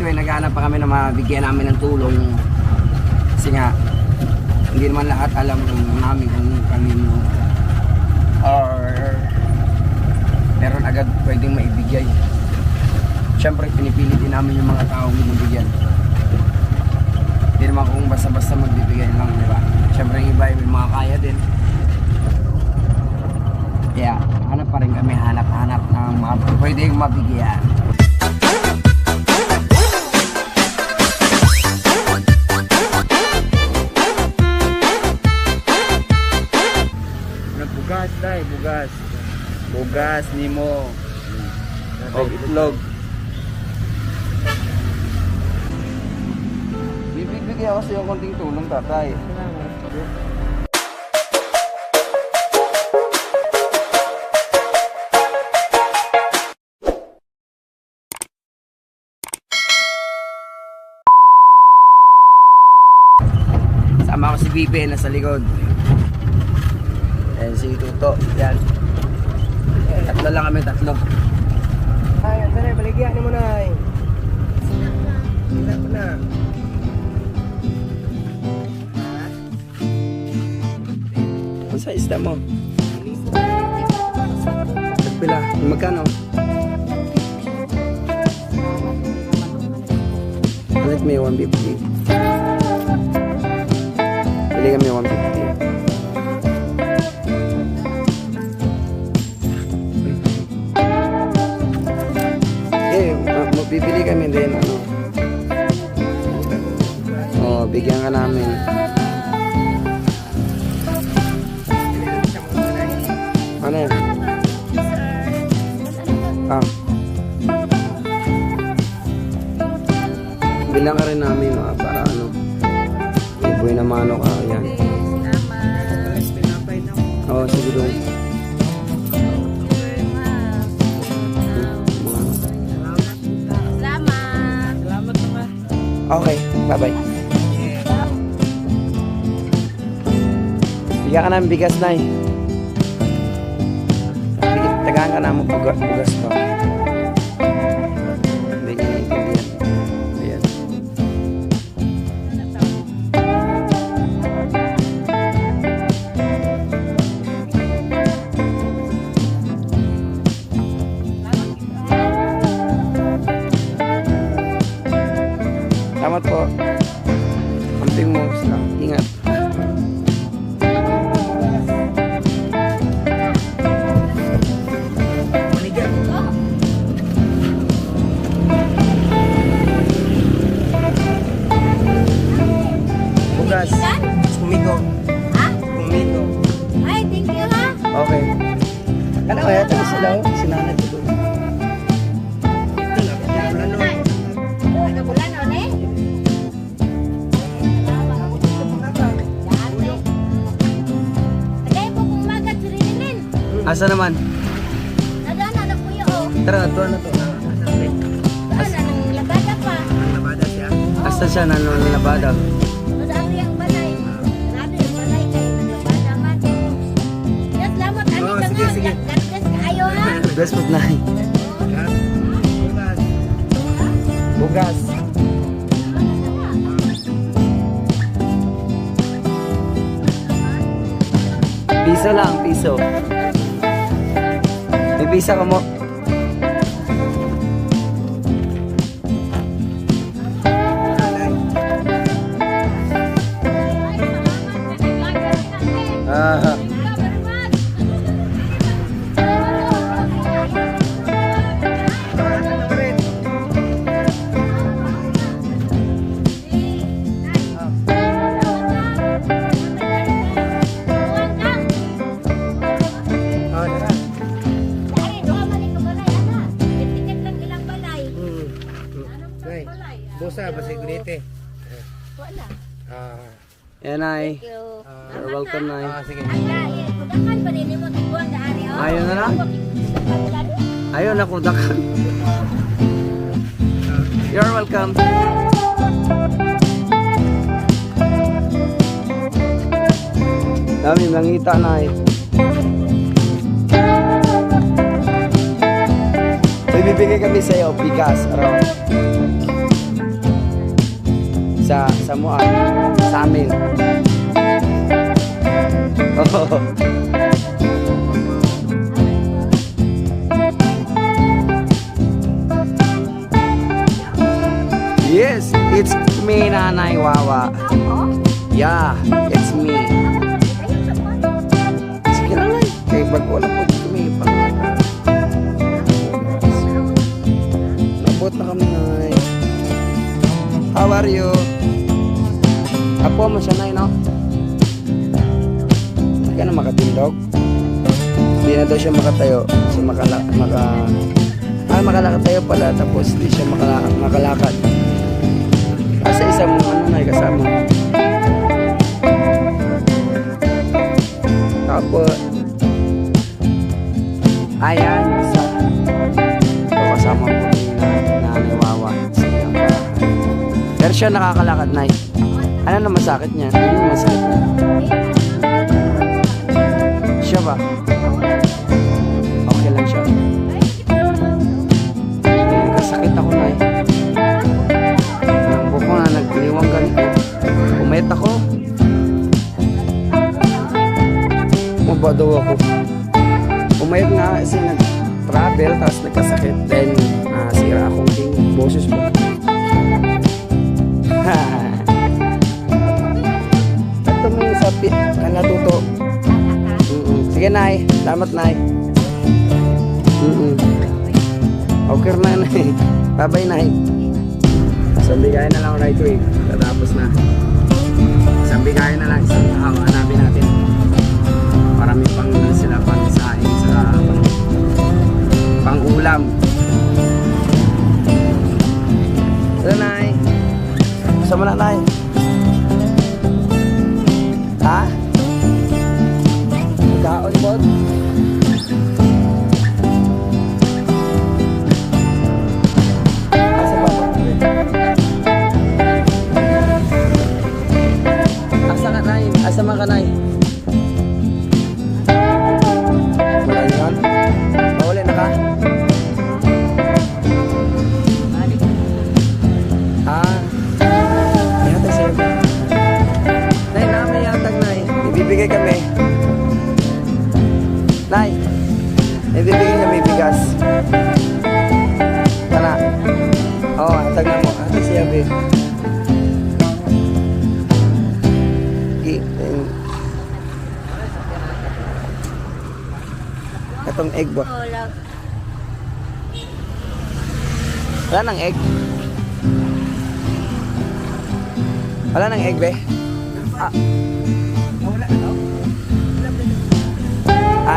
dito ay naghahanap pa kami na mabigyan namin ng tulong. Kasi nga, hindi naman lahat alam namin kung kanino or meron agad pwedeng maibigay. Siyempre, pinipili din namin yung mga taong binibigyan. Hindi naman kung basta-basta magbibigay lang, di ba? Siyempre, yung iba may mga kaya din. Kaya, hanap pa rin kami, hanap ng mga pwedeng mabigyan. Bugas tayo, bugas. Bugas, nimo. O itlog. Bibigyan ako sa iyo konting tulong, tatay. Sama ko si Bibi, nasa likod. Ayan si Tuto, yan. Tatlo lang kami, tatlo. Ay, saan baligyan ni mo na ay. Sila ko na. Ano sa isda mo? Pila, magkano? Palit may 150. Pili kami 150. Bibili kami din, ano. Oh, bigyan ka namin. Ano yan? Ah. Bilang ka rin namin, para ano. Ibuhay na manok, yan. Oh, sige doon. Okay, bye-bye. Bigyan ka namin bigas, Nay. Tagaan ka namin bugas pa. Hindi ka naiintindihan. Ayan. Salamat po. Kamping mo sila. Ingat. Bugas. Kumiko. Ha? Kumiko. Ay, thank you ha. Okay. Ano kaya tayo sila? Sinanay ko doon. Nagabulanon eh. Tagay po kung magat si Rinilin. Asa naman? Nadana na po yun. Tara, ito na to. Daan na ng labada pa. Nabada siya. Asa siya nanonabada? Madami ang balay. Grabe yung balay kayo. Naglabada man. Yes, lamot. Ano Oh, ka sige, nga? sige. Gatas kaayo ha. Best food na. Yan. Bugas. Bugas. Piso lang, piso. May pisa ka mo. Ah. Oh, tara. Nay, busa ba si Gunite? Wala. Ah, Yan ay. Thank you. You're welcome na. sige. Ay, kudakan pa rin mo tiguan na ari. Ayaw na lang. Ayaw na kudakan. You're welcome. Dami nangita na eh. May bibigay kami sa iyo, bigas. Araw. sa mo sa amin. Oh. Yes, it's me, Nanay Wawa. Yeah, it's me. Sige lang ay. Kaya pag wala po dito may pangalan. Nabot na kami, Nay. How are you? Apo mo siya, Nay, no? Hindi ka na makatindog. Hindi na daw siya makatayo. So makalakad tayo pala. Tapos hindi siya makalakad. Asa isang Nay, kasama. Tapos ayan, isa. Ito kasama ko ni Nanay Wawa sa iyang bahay. Pero siya nakakalakad, Nay. Ano naman sakit niya? Ano naman sakit niya? Siya ba? Okay lang siya. Nagkasakit ako, Nay. Ang buko na nagliwang ganito. Umayat ako. Maba daw ako. Umayat nga kasi nag-travel tapos nagkasakit. Then nasira akong boses mo. Ito mo yung sabi. Natuto. Sige, Nay. Salamat, Nay. Okay na, Nay. Bye-bye, Nay. Isang bigayan na lang, Nay, ito eh. Tatapos na. Isang bigayan na lang. Isang hanapin natin. Marami pang sila pang-isahin sa pang-ulam. Hello, Nay. Gusto mo na, Nay? Ha? Kaon po? Asa ba po? Asa ka, Nay? Asa man ka, Nay? Wala yun? Mawali na ka? Yatag sa'yo. Nay, namin yatag, Nay. Ibibigay kami. Nay, ibibigay kami bigas. Tara. Oo, hatag na mo. Hatag siya, babe. Itong egg ba? Wala nang egg. Wala nang egg, be.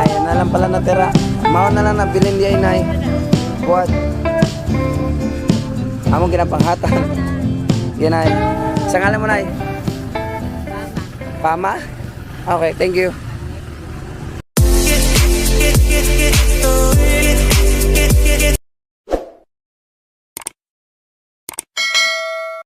Yan na lang pala natira. Mao na lang nabilin di ay, Nay. Buat. Among ginapanghatan. Yan, Nay. Sa ngalan mo, Nay? Pama? Okay, thank you.